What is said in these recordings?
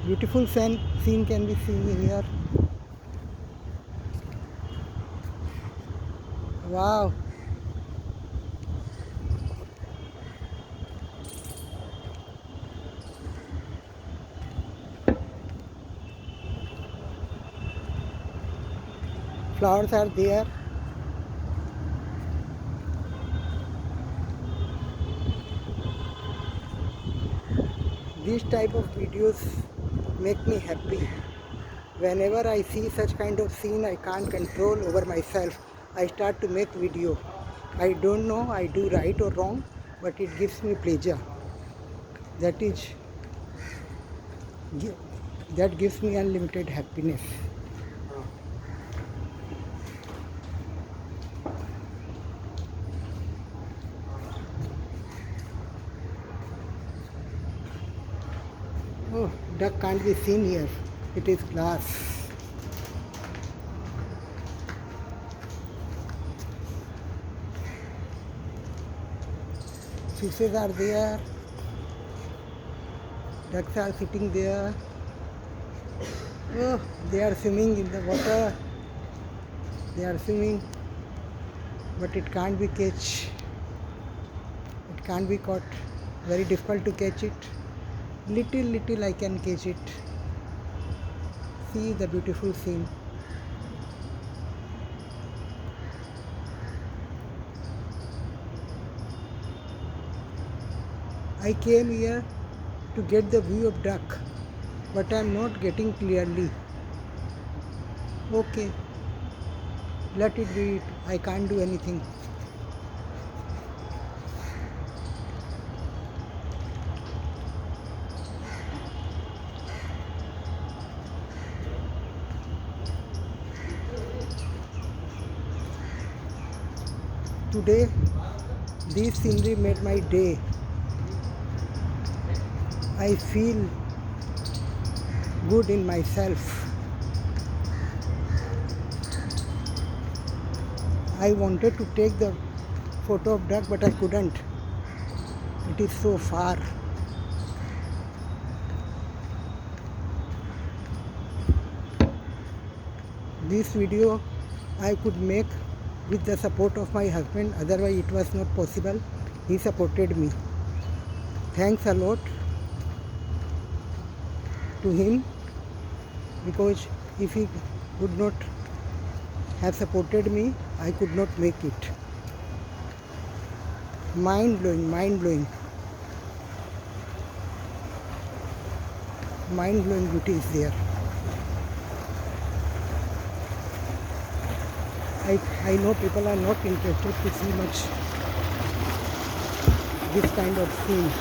Beautiful scene can be seen here. Wow. Flowers are there. These type of videos make me happy. Whenever I see such kind of scene, I can't control over myself. I start to make video. I don't know I do right or wrong, but it gives me pleasure. That is, that gives me unlimited happiness. Oh, duck can't be seen here. It is glass. Fishes are there. Ducks are sitting there. Oh, they are swimming in the water. They are swimming, but it can't be catch. It can't be caught. Very difficult to catch it. Little I can catch it. See the beautiful scene. I came here to get the view of duck, but I am not getting clearly. Okay, let it be. I can't do anything. Today, this scenery made my day. I feel good in myself. I wanted to take the photo of duck, but I couldn't. It is so far. This video I could make with the support of my husband, otherwise it was not possible. He supported me. Thanks a lot to him, because if he would not have supported me, I could not make it. Mind blowing, mind blowing. Mind blowing beauty is there. I know people are not interested to see much this kind of scene.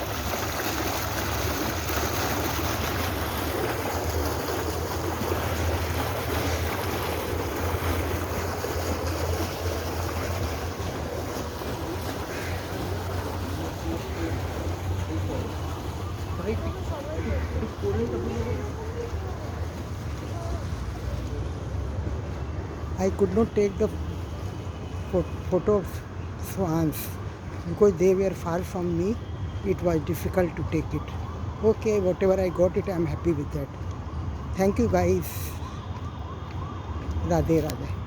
I could not take the photo of swans because they were far from me. It was difficult to take it. Okay, whatever I got it, I am happy with that. Thank you guys. Radhe Radhe.